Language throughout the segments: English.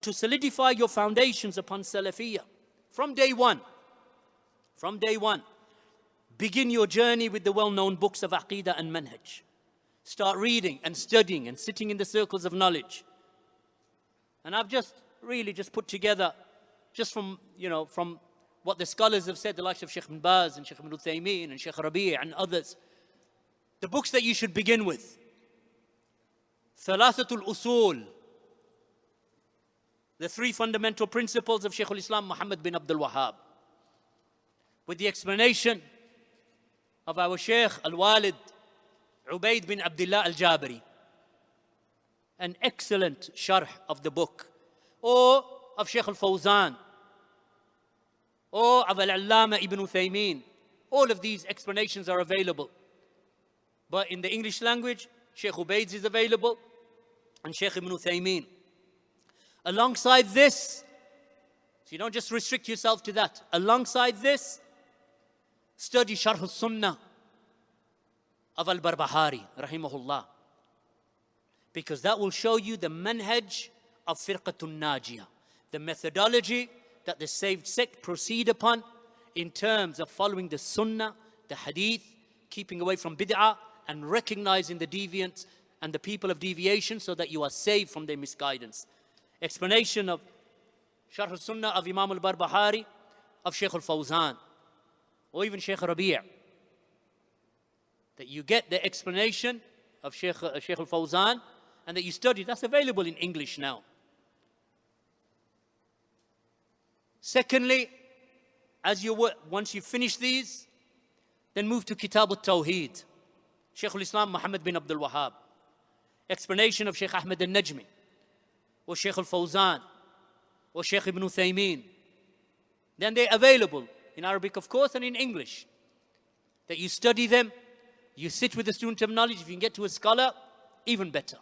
to solidify your foundations upon Salafiyah. From day one, begin your journey with the well-known books of Aqidah and Manhaj. Start reading and studying and sitting in the circles of knowledge. And I've just put together, just from what the scholars have said, the likes of Sheikh Ibn Baz and Sheikh Ibn Uthaymeen and Sheikh Rabi' and others, the books that you should begin with. Thalathatul Usul, the three fundamental principles of Shaykh al-Islam Muhammad bin Abdul Wahid, with the explanation of our Shaykh al-Walid Ubaid bin Abdullah al-Jabari. An excellent sharh of the book, or of Shaykh al-Fawzan, or of Al-Allama Ibn Uthaymeen. All of these explanations are available. But in the English language, Shaykh Ubaid's is available, and Shaykh Ibn Uthaymeen. Alongside this, so you don't just restrict yourself to that. Alongside this, study Sharh al-Sunnah of Al-Barbahari, rahimahullah. Because that will show you the manhaj of Firqatun Najiyah, the methodology that the saved sect proceed upon in terms of following the Sunnah, the Hadith, keeping away from bid'ah, and recognizing the deviants and the people of deviation so that you are saved from their misguidance. Explanation of Sharh al-Sunnah of Imam al-Barbahari, of Shaykh al-Fawzan, or even Shaykh Rabi'. That you get the explanation of Shaykh al-Fawzan and that you study. That's available in English now. Secondly, once you finish these, then move to Kitab al-Tawheed, Shaykh al-Islam Muhammad bin Abdul Wahid. Explanation of Shaykh Ahmed al-Najmi, or Shaykh al-Fawzan, or Shaykh Ibn Uthaymeen. Then they're available in Arabic, of course, and in English. That you study them, you sit with a student of knowledge. If you can get to a scholar, even better.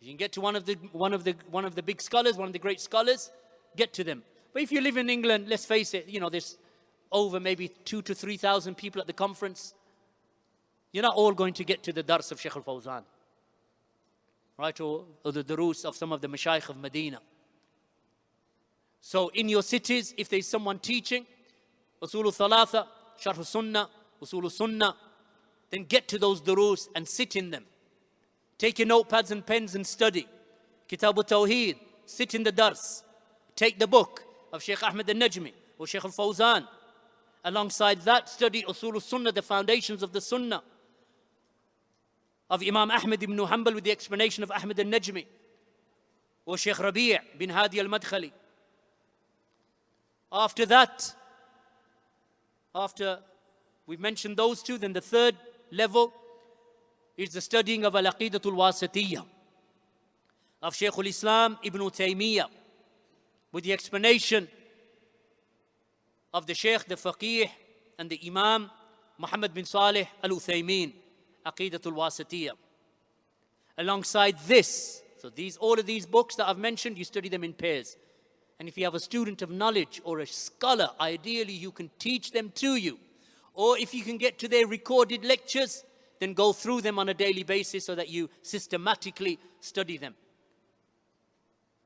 If you can get to one of the big scholars, one of the great scholars, get to them. But if you live in England, let's face it, there's over maybe 2,000 to 3,000 people at the conference. You're not all going to get to the dars of Shaykh al-Fawzan, right? Or the durus of some of the mashayikh of Medina. So in your cities, if there's someone teaching Usul al-Thalatha, Sharh al-Sunnah, Usul al-Sunnah, then get to those durus and sit in them. Take your notepads and pens and study. Kitab al-Tawheed, sit in the dars. Take the book of Shaykh Ahmed al-Najmi or Shaykh al-Fawzan. Alongside that, study Usul al-Sunnah, the foundations of the Sunnah of Imam Ahmed ibn Hanbal with the explanation of Ahmed al-Najmi or Shaykh Rabi' bin Hadi al-Madkhali. After that, after we've mentioned those two, then the third level is the studying of Al-Aqidatul Wasatiyah of Shaykh al-Islam Ibn Taymiyyah with the explanation of the Shaykh, the Faqih, and the Imam Muhammad bin Salih al-Uthaymeen, Aqidatul Wasatiyah. Alongside this, so all of these books that I've mentioned, you study them in pairs. And if you have a student of knowledge or a scholar, ideally you can teach them to you. Or if you can get to their recorded lectures, then go through them on a daily basis so that you systematically study them.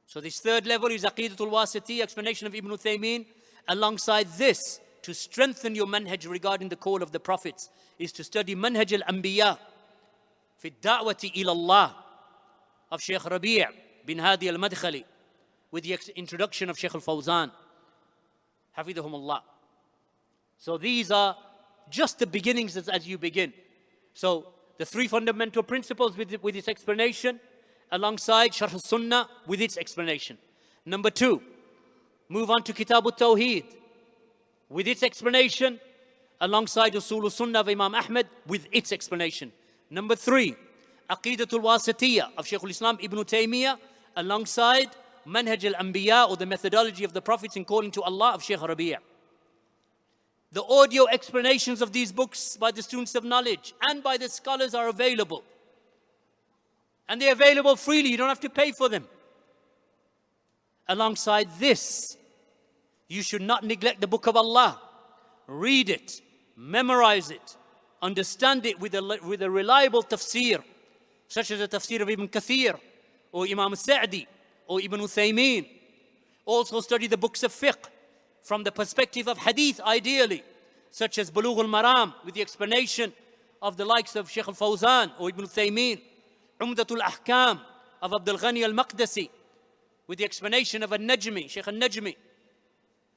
So this third level is Aqidatul Wasatiyah, explanation of Ibn Uthaymeen. Alongside this, to strengthen your manhaj regarding the call of the prophets, is to study Manhaj al-Anbiya fi ad-da'wati ila Allah of Shaykh Rabi' bin Hadi al-Madkhali with the introduction of Shaykh al-Fawzan, hafidhahumullah. So these are just the beginnings as you begin. So the three fundamental principles with its explanation, alongside Sharh al-Sunnah with its explanation. Number two, move on to Kitab al-Tawheed with its explanation, alongside Usul al-Sunnah of Imam Ahmed with its explanation. Number three, Aqidatul Wasatiyah of Shaykh al-Islam Ibn Taymiyyah, alongside Manhaj al-Anbiya, or the methodology of the prophets in calling to Allah, of Shaykh Rabi'. The audio explanations of these books by the students of knowledge and by the scholars are available. And they're available freely, you don't have to pay for them. Alongside this, you should not neglect the book of Allah. Read it, memorize it, understand it with a reliable tafsir, such as the tafsir of Ibn Kathir, or Imam Sa'di, or Ibn Uthaymeen. Also study the books of fiqh from the perspective of hadith, ideally, such as Bulugh al-Maram, with the explanation of the likes of Shaykh al-Fawzan or Ibn Uthaymeen, Umdatul Ahkam of Abdul Ghani al-Maqdisi, with the explanation of al-Najmi, Shaykh al-Najmi.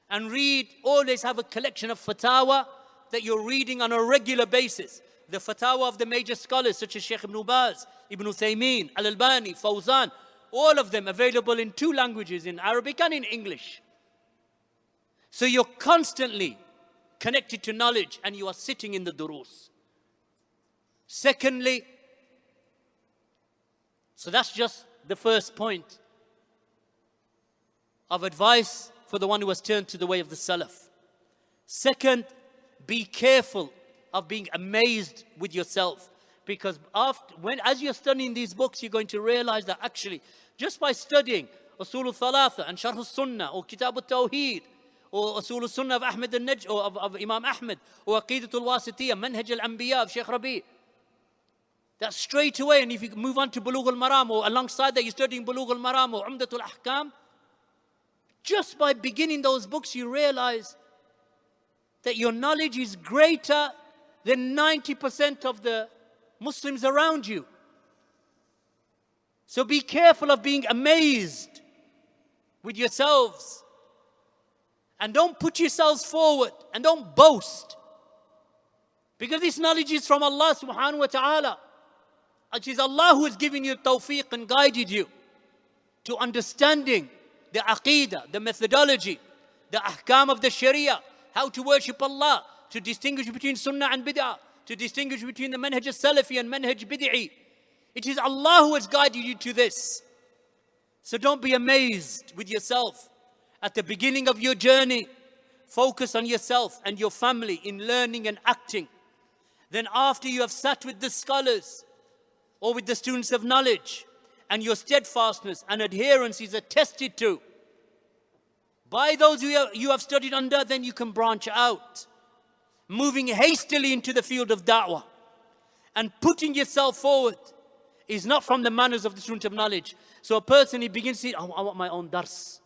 And read, always have a collection of fatwa that you're reading on a regular basis. The fatwa of the major scholars such as Shaykh Ibn Baz, Ibn Uthaymeen, Al-Albani, Fawzan, all of them available in 2 languages, in Arabic and in English. So you're constantly connected to knowledge and you are sitting in the durus. Secondly, so that's just the first point of advice for the one who has turned to the way of the Salaf. Second, be careful of being amazed with yourself, because as you're studying these books, you're going to realize that actually, just by studying Usul al-Thalatha and Sharh al-Sunnah or Kitab al-Tawheed or Usul al-Sunnah of Ahmed al-Najm or of Imam Ahmed or Aqidat al-Wasitiyah, Manhaj al-Anbiya of Shaykh Rabi', that straight away, and if you move on to Bulugh al-Maram, or alongside that you're studying Bulugh al-Maram or Umdatul Ahkam, just by beginning those books you realize that your knowledge is greater than 90% of the Muslims around you. So be careful of being amazed with yourselves. And don't put yourselves forward and don't boast. Because this knowledge is from Allah subhanahu wa ta'ala. It is Allah who has given you tawfiq and guided you to understanding the aqidah, the methodology, the ahkam of the sharia, how to worship Allah, to distinguish between sunnah and bid'ah, to distinguish between the manhaj al-salafi and manhaj bid'i. It is Allah who has guided you to this. So don't be amazed with yourself. At the beginning of your journey, focus on yourself and your family in learning and acting. Then after you have sat with the scholars or with the students of knowledge, and your steadfastness and adherence is attested to by those you have studied under, then you can branch out, moving hastily into the field of da'wah. And putting yourself forward is not from the manners of the student of knowledge. So a person, he begins to say, I want my own dars.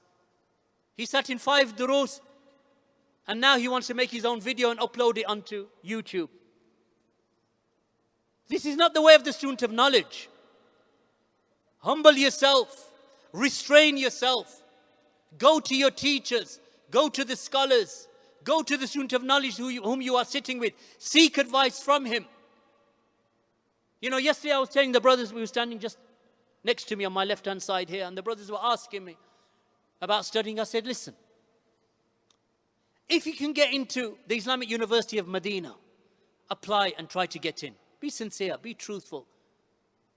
He sat in 5 durus, and now he wants to make his own video and upload it onto YouTube. This is not the way of the student of knowledge. Humble yourself, restrain yourself, go to your teachers, go to the scholars, go to the student of knowledge whom you are sitting with, seek advice from him. You know, yesterday I was telling the brothers, we were standing just next to me on my left hand side here, and the brothers were asking me about studying. I said, listen, if you can get into the Islamic University of Medina, apply and try to get in. Be sincere, be truthful.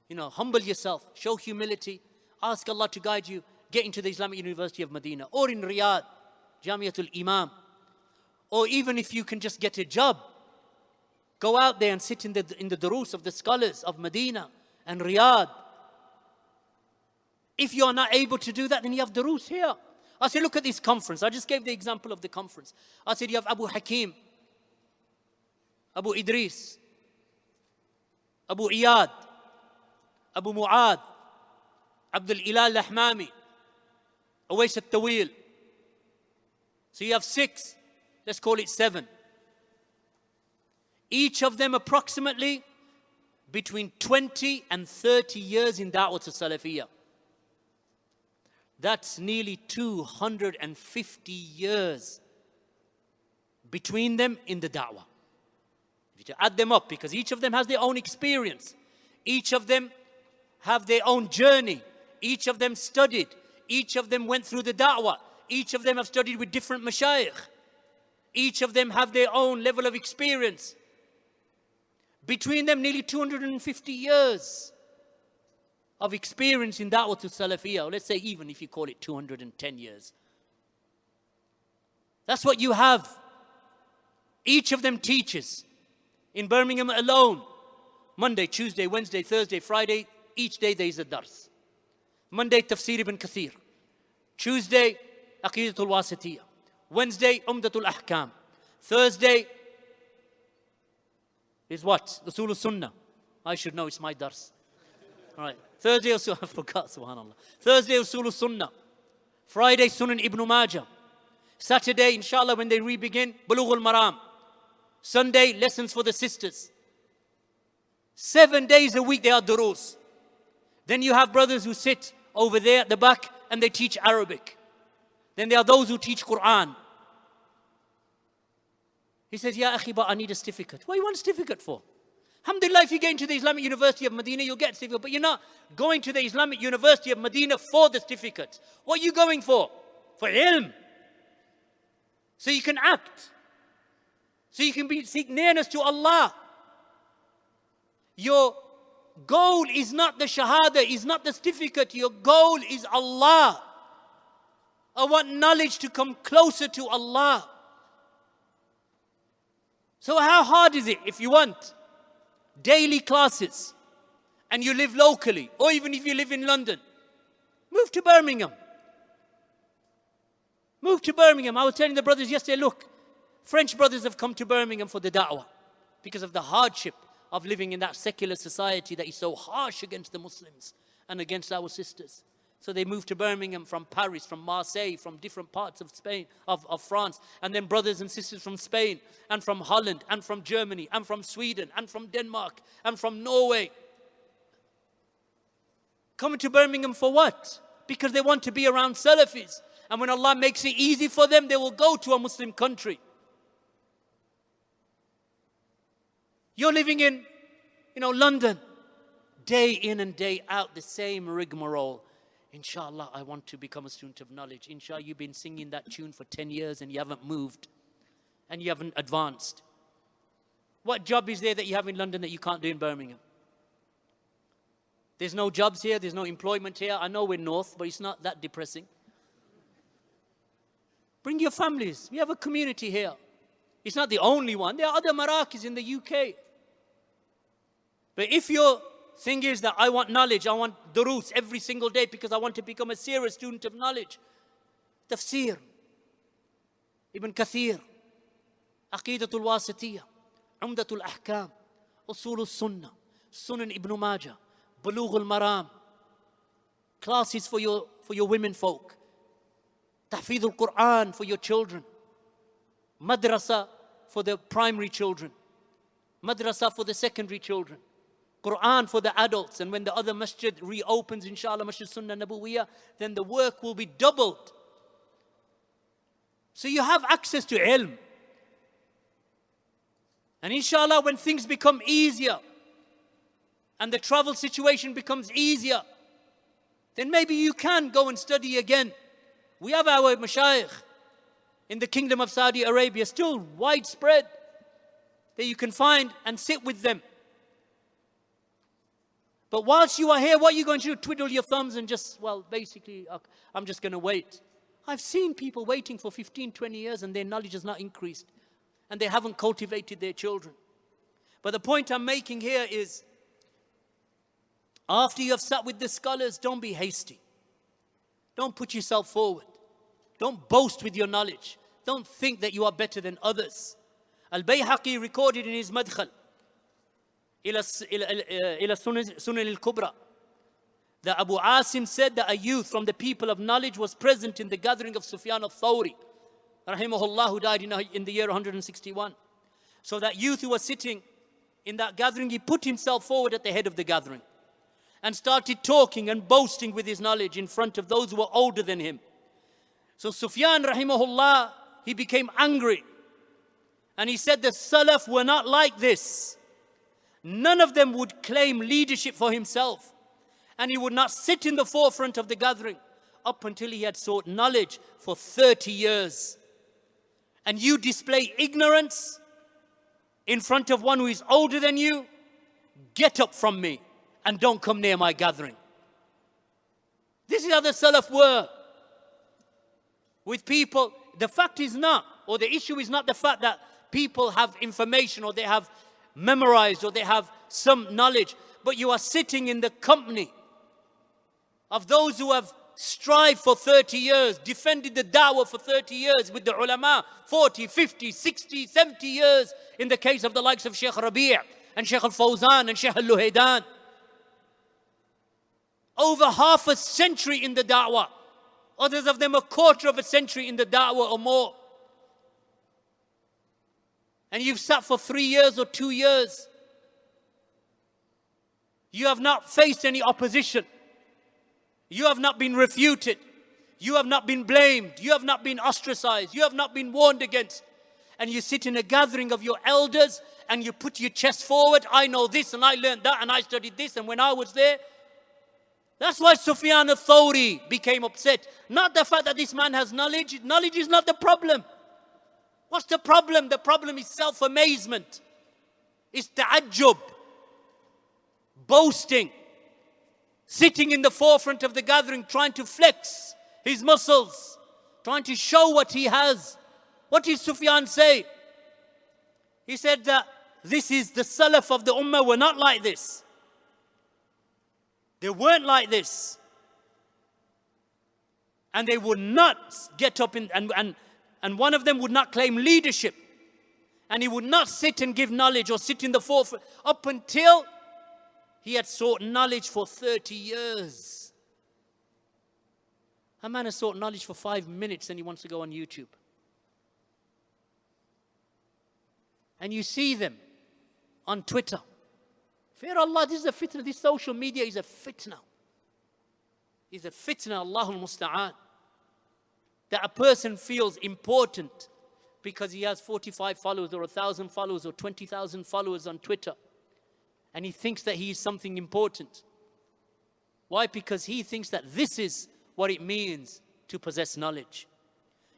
You know, humble yourself, show humility, ask Allah to guide you, get into the Islamic University of Medina, or in Riyadh, Jamiatul Imam. Or even if you can just get a job, go out there and sit in the durus of the scholars of Medina and Riyadh. If you are not able to do that, then you have durus here. I said, look at this conference. I just gave the example of the conference. I said, you have Abu Hakim, Abu Idris, Abu Iyad, Abu Mu'ad, Abdul Ilah al-Ahmami, Awais al-Tawil. So you have 6, let's call it 7. Each of them approximately between 20 and 30 years in Da'wah to Salafiyah. That's nearly 250 years between them in the Da'wah. If you add them up, because each of them has their own experience, each of them have their own journey, each of them studied, each of them went through the Da'wah, each of them have studied with different mashayikh, each of them have their own level of experience. Between them, nearly 250 years of experience in Da'wah to Salafiyah, or let's say even if you call it 210 years. That's what you have. Each of them teaches. In Birmingham alone, Monday, Tuesday, Wednesday, Thursday, Friday, each day there is a dars. Monday, Tafsir ibn Kathir. Tuesday, Aqidatul Wasitiyah. Wednesday, Umdatul Ahkam. Thursday is what? Usul al-Sunnah. I should know, it's my dars. All right. Thursday, I forgot, subhanAllah. Thursday, Usul Sunnah. Friday, Sunan Ibn Majah. Saturday, inshallah, when they re-begin, Bulugh al-Maram. Sunday, lessons for the sisters. 7 days a week, they are durus. Then you have brothers who sit over there at the back and they teach Arabic. Then there are those who teach Quran. He says, Ya akhi, but I need a certificate. What do you want a certificate for? Alhamdulillah, if you get into the Islamic University of Medina, you'll get a certificate. But you're not going to the Islamic University of Medina for the certificate. What are you going for? For ilm. So you can act. So you can seek nearness to Allah. Your goal is not the shahada, is not the certificate. Your goal is Allah. I want knowledge to come closer to Allah. So how hard is it if you want daily classes and you live locally, or even if you live in London? Move to Birmingham. Move to Birmingham. I was telling the brothers yesterday, look, French brothers have come to Birmingham for the da'wah because of the hardship of living in that secular society that is so harsh against the Muslims and against our sisters. So they moved to Birmingham from Paris, from Marseille, from different parts of Spain, of France. And then brothers and sisters from Spain and from Holland and from Germany and from Sweden and from Denmark and from Norway. Coming to Birmingham for what? Because they want to be around Salafis. And when Allah makes it easy for them, they will go to a Muslim country. You're living in, London. Day in and day out, the same rigmarole. Inshallah, I want to become a student of knowledge. Inshallah, you've been singing that tune for 10 years and you haven't moved. And you haven't advanced. What job is there that you have in London that you can't do in Birmingham? There's no jobs here, there's no employment here. I know we're north, but it's not that depressing. Bring your families. We have a community here. It's not the only one. There are other Marakis in the UK. But if your thing is that I want knowledge, I want durus every single day because I want to become a serious student of knowledge. Tafsir, Ibn Kathir, Aqidatul Wasitiyah, Umdatul Ahkam, Usul Sunnah, Sunan Ibn Majah, Bulugh al-Maram, classes for your women folk, Tahfidh al-Quran for your children, Madrasa for the primary children, Madrasa for the secondary children, Quran for the adults. And when the other masjid reopens, inshallah, Masjid Sunnah Nabawiyah, then the work will be doubled. So you have access to ilm. And inshallah, when things become easier and the travel situation becomes easier, then maybe you can go and study again. We have our mashayikh in the Kingdom of Saudi Arabia, still widespread, that you can find and sit with them. But whilst you are here, what are you going to do? Twiddle your thumbs and just, basically, I'm just going to wait. I've seen people waiting for 15, 20 years and their knowledge has not increased. And they haven't cultivated their children. But the point I'm making here is, after you have sat with the scholars, don't be hasty. Don't put yourself forward. Don't boast with your knowledge. Don't think that you are better than others. Al-Bayhaqi recorded in his Madkhal, إلى Sunan al-Kubra, that Abu Asim said that a youth from the people of knowledge was present in the gathering of Sufyan al-Thawri, rahimahullah, who died in the year 161. So that youth who was sitting in that gathering, he put himself forward at the head of the gathering and started talking and boasting with his knowledge in front of those who were older than him. So Sufyan, rahimahullah, he became angry. And he said the Salaf were not like this. None of them would claim leadership for himself. And he would not sit in the forefront of the gathering up until he had sought knowledge for 30 years. And you display ignorance in front of one who is older than you? Get up from me and don't come near my gathering. This is how the Salaf were with people. The fact is not, or the issue is not the fact that people have information or they have memorized or they have some knowledge, but you are sitting in the company of those who have strived for 30 years, defended the da'wah for 30 years with the ulama, 40, 50, 60, 70 years in the case of the likes of Sheikh Rabi' and Sheikh Al-Fawzan and Sheikh Al-Luhaydan. over half a century in the da'wah. Others of them a quarter of a century in the da'wah or more. And you've sat for 3 years or 2 years. You have not faced any opposition. You have not been refuted. You have not been blamed. You have not been ostracized. You have not been warned against. And you sit in a gathering of your elders and you put your chest forward. I know this and I learned that and I studied this and when I was there. That's why Sufyan al-Thawri became upset. Not the fact that this man has knowledge. Knowledge is not the problem. What's the problem? The problem is self-amazement. It's ta'ajjub. Boasting. Sitting in the forefront of the gathering trying to flex his muscles. Trying to show what he has. What did Sufyan say? He said that this is the Salaf of the Ummah were not like this. They weren't like this. And they would not get up and one of them would not claim leadership. And he would not sit and give knowledge or sit in the forefront up until he had sought knowledge for 30 years. A man has sought knowledge for 5 minutes and he wants to go on YouTube. And you see them on Twitter. Fear Allah, this is a fitna. This social media is a fitna. It's a fitna, Allahul Musta'an. That a person feels important because he has 45 followers or 1,000 followers or 20,000 followers on Twitter. And he thinks that he is something important. Why? Because he thinks that this is what it means to possess knowledge.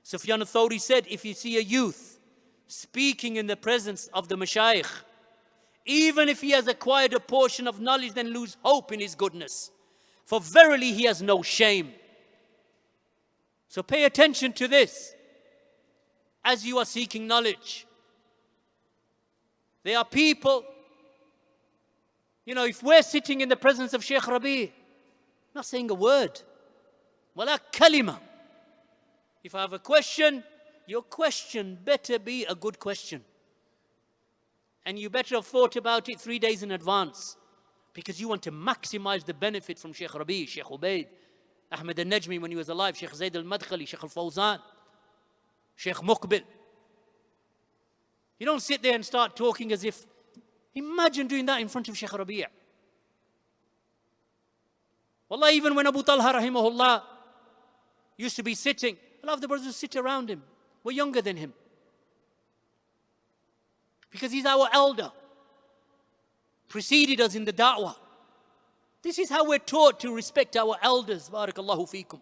Sufyan al-Thawri said, if you see a youth speaking in the presence of the mashayikh, even if he has acquired a portion of knowledge, then lose hope in his goodness. For verily he has no shame. So pay attention to this as you are seeking knowledge. There are people, if we're sitting in the presence of Sheikh Rabi, not saying a word, wala kalima. If I have a question, your question better be a good question. And you better have thought about it 3 days in advance. Because you want to maximize the benefit from Sheikh Rabi, Sheikh Ubaid, Ahmed al-Najmi when he was alive, Sheikh Zayd al-Madkhali, Sheikh al-Fawzan, Sheikh Muqbil. You don't sit there and start talking as if, imagine doing that in front of Sheikh Rabi'. Wallah, even when Abu Talha rahimahullah used to be sitting, a lot of the brothers would sit around him. We're younger than him. Because he's our elder. Preceded us in the da'wah. This is how we're taught to respect our elders. Barakallahu feekum.